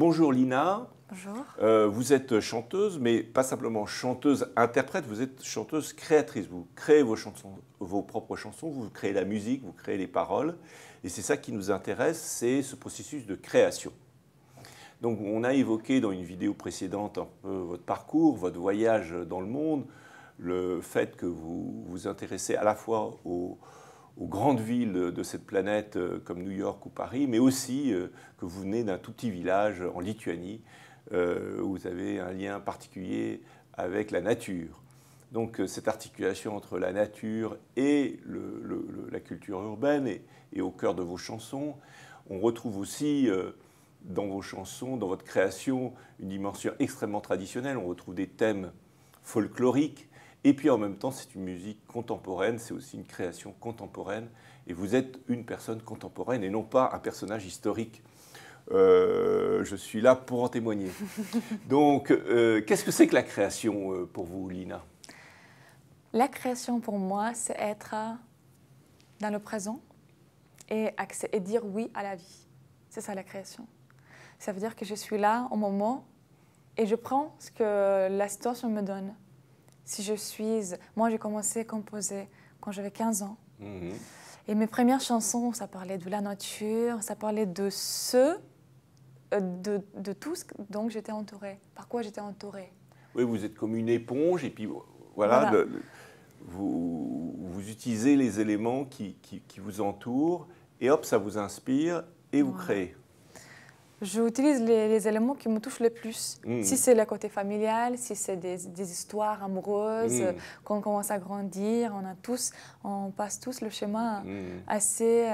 Bonjour Lina. Bonjour. Vous êtes chanteuse, mais pas simplement chanteuse-interprète, vous êtes chanteuse-créatrice. Vous créez vos chansons, vos propres chansons, vous créez la musique, vous créez les paroles. Et c'est ça qui nous intéresse, c'est ce processus de création. Donc on a évoqué dans une vidéo précédente un peu votre parcours, votre voyage dans le monde, le fait que vous vous intéressez à la fois aux grandes villes de cette planète comme New York ou Paris, mais aussi que vous venez d'un tout petit village en Lituanie où vous avez un lien particulier avec la nature. Donc cette articulation entre la nature et la culture urbaine est au cœur de vos chansons. On retrouve aussi dans vos chansons, dans votre création, une dimension extrêmement traditionnelle. On retrouve des thèmes folkloriques. Et puis en même temps, c'est une musique contemporaine, c'est aussi une création contemporaine. Et vous êtes une personne contemporaine et non pas un personnage historique. Je suis là pour en témoigner. Donc, qu'est-ce que c'est que la création pour vous, Lina? La création pour moi, c'est être dans le présent et dire oui à la vie. C'est ça la création. Ça veut dire que je suis là au moment et je prends ce que la situation me donne. Si je suis... Moi, j'ai commencé à composer quand j'avais 15 ans. Mmh. Et mes premières chansons, ça parlait de la nature, ça parlait de de tout ce dont j'étais entourée. Par quoi j'étais entourée. Oui, vous êtes comme une éponge et puis voilà. Vous utilisez les éléments qui vous entourent et hop, ça vous inspire et vous créez. J'utilise les éléments qui me touchent le plus. Mmh. Si c'est le côté familial, si c'est des histoires amoureuses, quand on commence à grandir, on passe tous le schéma assez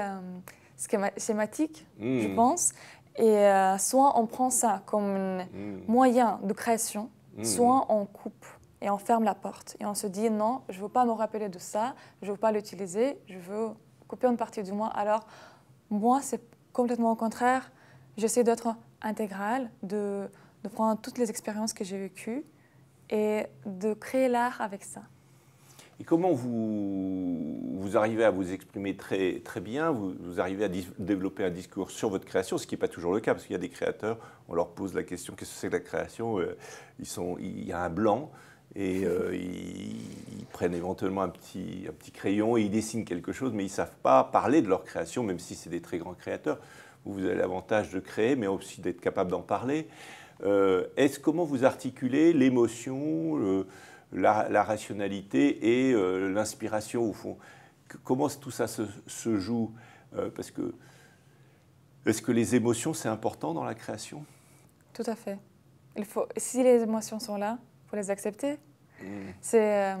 schématique, je pense. Et soit on prend ça comme un moyen de création, soit on coupe et on ferme la porte. Et on se dit non, je ne veux pas me rappeler de ça, je ne veux pas l'utiliser, je veux couper une partie de moi. Alors moi, c'est complètement au contraire. J'essaie d'être intégrale, de prendre toutes les expériences que j'ai vécues et de créer l'art avec ça. Et comment vous arrivez à vous exprimer très, très bien, vous arrivez à développer un discours sur votre création, ce qui n'est pas toujours le cas, parce qu'il y a des créateurs, on leur pose la question, qu'est-ce que c'est que la création? Il y a un blanc, et ils prennent éventuellement un petit crayon et ils dessinent quelque chose, mais ils ne savent pas parler de leur création, même si c'est des très grands créateurs. Vous avez l'avantage de créer, mais aussi d'être capable d'en parler. Comment vous articulez l'émotion, la rationalité et l'inspiration au fond? Comment tout ça se joue? Parce que est-ce que les émotions, c'est important dans la création? Tout à fait. Si les émotions sont là, il faut les accepter. Il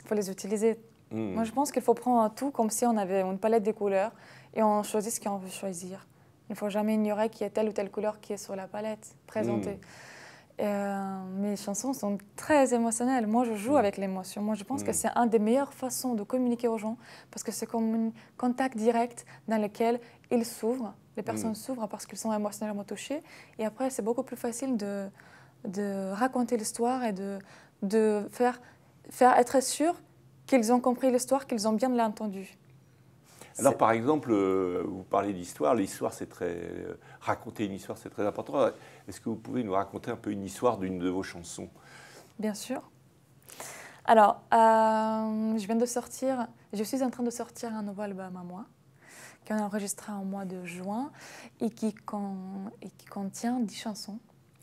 faut les utiliser. Moi, je pense qu'il faut prendre un tout comme si on avait une palette de couleurs et on choisit ce qu'on veut choisir. Il ne faut jamais ignorer qu'il y a telle ou telle couleur qui est sur la palette présentée. Mes chansons sont très émotionnelles. Moi, je joue avec l'émotion. Moi, je pense que c'est une des meilleures façons de communiquer aux gens parce que c'est comme un contact direct dans lequel ils s'ouvrent. Les personnes s'ouvrent parce qu'ils sont émotionnellement touchés. Et après, c'est beaucoup plus facile de raconter l'histoire et de faire être sûr qu'ils ont compris l'histoire, qu'ils ont bien l'entendu. Alors, par exemple, vous parlez d'histoire. L'histoire, c'est très... raconter une histoire, c'est très important. Est-ce que vous pouvez nous raconter un peu une histoire d'une de vos chansons? Bien sûr. Alors, je suis en train de sortir un nouvel album à moi, qu'on a enregistré en mois de juin et qui contient 10 chansons.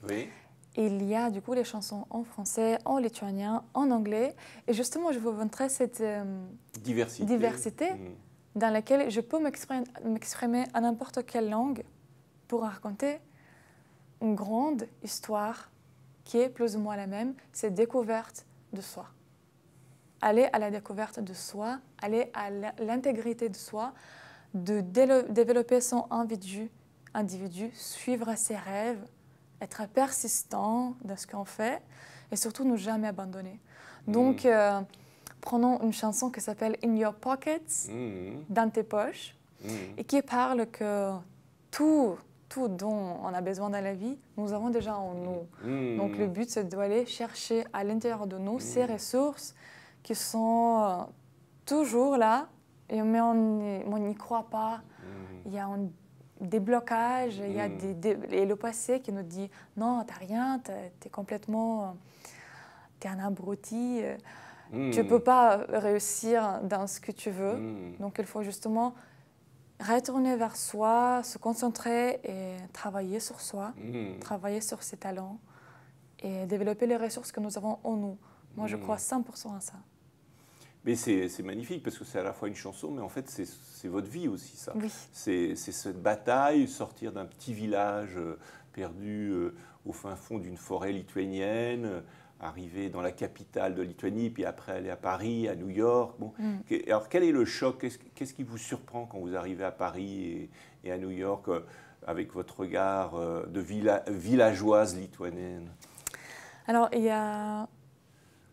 Oui. Et il y a du coup les chansons en français, en lituanien, en anglais. Et justement, je veux vous montrer cette diversité dans laquelle je peux m'exprimer à n'importe quelle langue pour raconter une grande histoire qui est plus ou moins la même, c'est découverte de soi. Aller à la découverte de soi, aller à l'intégrité de soi, de développer son individu, suivre ses rêves, être persistant dans ce qu'on fait et surtout ne jamais abandonner. Donc, prenons une chanson qui s'appelle « In Your Pockets », dans tes poches, et qui parle que tout dont on a besoin dans la vie, nous avons déjà en nous. Donc le but, c'est d'aller chercher à l'intérieur de nous ces ressources qui sont toujours là, mais on n'y croit pas. Il y a une des blocages, il y a et le passé qui nous dit non, t'as rien, t'es complètement, t'es un abruti, tu peux pas réussir dans ce que tu veux. Donc il faut justement retourner vers soi, se concentrer et travailler sur soi, travailler sur ses talents et développer les ressources que nous avons en nous. Moi, je crois 100% à ça. Mais c'est magnifique parce que c'est à la fois une chanson, mais en fait, c'est votre vie aussi, ça. Oui. C'est cette bataille, sortir d'un petit village perdu au fin fond d'une forêt lituanienne, arriver dans la capitale de Lituanie, puis après aller à Paris, à New York. Bon. Alors, quel est le choc? Qu'est-ce qui vous surprend quand vous arrivez à Paris et à New York avec votre regard de villageoise lituanienne? Alors,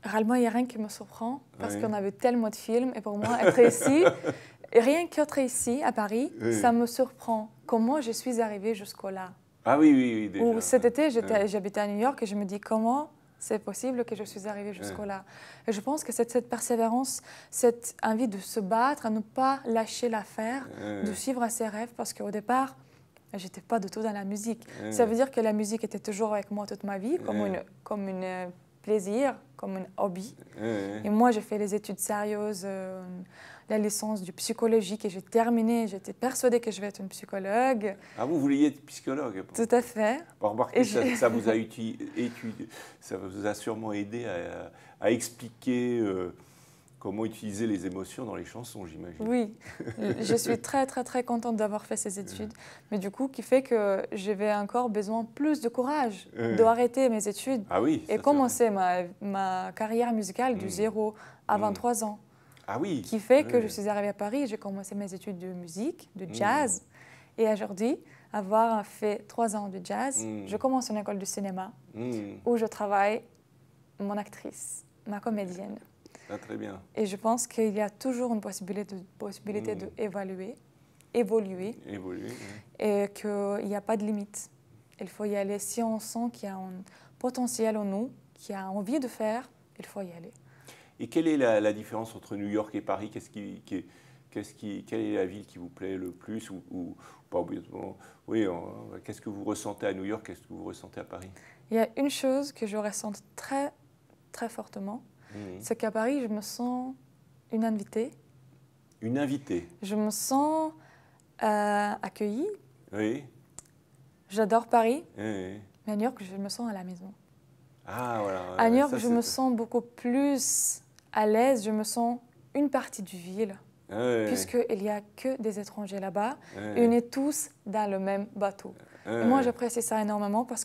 réellement, il n'y a rien qui me surprend parce qu'on a vu tellement de films. Et pour moi, être ici, rien qu'être ici, à Paris, ça me surprend. Comment je suis arrivée jusqu'au là. Ah oui, oui, oui, déjà. Ou cet été, j'habitais à New York et je me dis comment c'est possible que je suis arrivée jusqu'au là. Et je pense que cette persévérance, cette envie de se battre, à ne pas lâcher l'affaire, de suivre ses rêves, parce qu'au départ, je n'étais pas du tout dans la musique. Ça veut dire que la musique était toujours avec moi toute ma vie, comme une plaisir, comme un hobby. Et moi, j'ai fait les études sérieuses, la licence de psychologie que j'ai terminée. J'étais persuadée que je vais être une psychologue. Ah, vous vouliez être psychologue? Tout à fait. Bon, remarquez, ça vous a ça vous a sûrement aidé à expliquer comment utiliser les émotions dans les chansons, j'imagine. Oui, je suis très, très, très contente d'avoir fait ces études. Mais du coup, qui fait que j'avais encore besoin plus de courage, d'arrêter mes études et commencer ma carrière musicale du zéro à 23 ans. Ah oui. Qui fait que je suis arrivée à Paris, j'ai commencé mes études de musique, de jazz. Et aujourd'hui, avoir fait 3 ans de jazz, je commence une école de cinéma où je travaille mon actrice, ma comédienne. Ah, très bien. Et je pense qu'il y a toujours une possibilité d'évoluer, et qu'il n'y a pas de limite. Il faut y aller. Si on sent qu'il y a un potentiel en nous, qu'il y a envie de faire, il faut y aller. Et quelle est la différence entre New York et Paris? Quelle est la ville qui vous plaît le plus ou pas obligatoirement? Oui, qu'est-ce que vous ressentez à New York? Qu'est-ce que vous ressentez à Paris? Il y a une chose que je ressens très, très fortement. C'est qu'à Paris, je me sens une invitée. Une invitée? Je me sens accueillie. Oui. J'adore Paris. Oui. Mais à New York, je me sens à la maison. Ah, voilà. À New York, je me sens beaucoup plus à l'aise. Je me sens une partie du ville. Puisqu'il n'y a que des étrangers là-bas. Et on est tous dans le même bateau. Et moi, j'apprécie ça énormément parce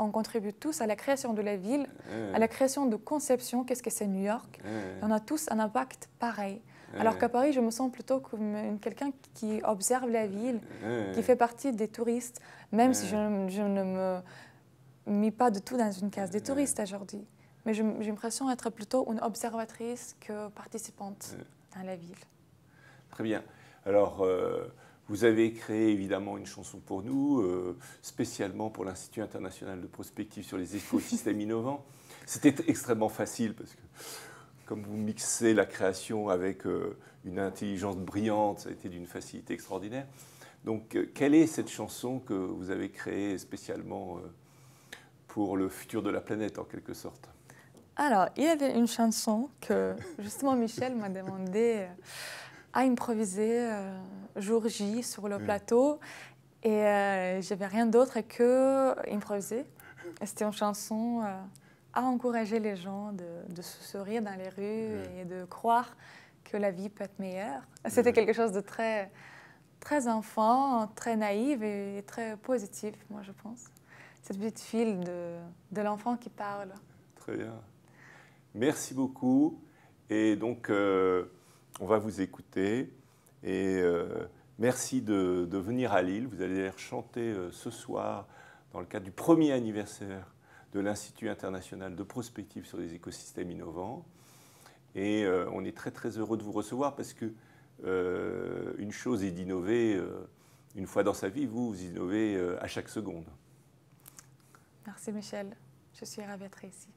on contribue tous à la création de la ville, à la création de conception, qu'est-ce que c'est New York. On a tous un impact pareil. Alors qu'à Paris, je me sens plutôt comme quelqu'un qui observe la ville, qui fait partie des touristes, même si je ne me mets pas du tout dans une case des touristes aujourd'hui. Mais j'ai l'impression d'être plutôt une observatrice que participante dans la ville. Très bien. Alors, vous avez créé évidemment une chanson pour nous, spécialement pour l'Institut international de prospective sur les écosystèmes innovants. C'était extrêmement facile parce que, comme vous mixez la création avec une intelligence brillante, ça a été d'une facilité extraordinaire. Donc, quelle est cette chanson que vous avez créée spécialement pour le futur de la planète, en quelque sorte? Alors, il y avait une chanson que, justement, Michel m'a demandé à improviser jour J sur le plateau. Et j'avais rien d'autre que improviser. C'était une chanson à encourager les gens de se sourire dans les rues et de croire que la vie peut être meilleure. C'était quelque chose de très, très enfant, très naïf et très positif, moi, je pense. Cette petite fille de l'enfant qui parle. Très bien. Merci beaucoup. Et donc, on va vous écouter. Et merci de venir à Lille. Vous allez chanter ce soir dans le cadre du 1er anniversaire de l'Institut international de prospective sur les écosystèmes innovants. Et on est très, très heureux de vous recevoir parce que une chose est d'innover une fois dans sa vie. Vous innovez à chaque seconde. Merci Michel. Je suis ravie d'être ici.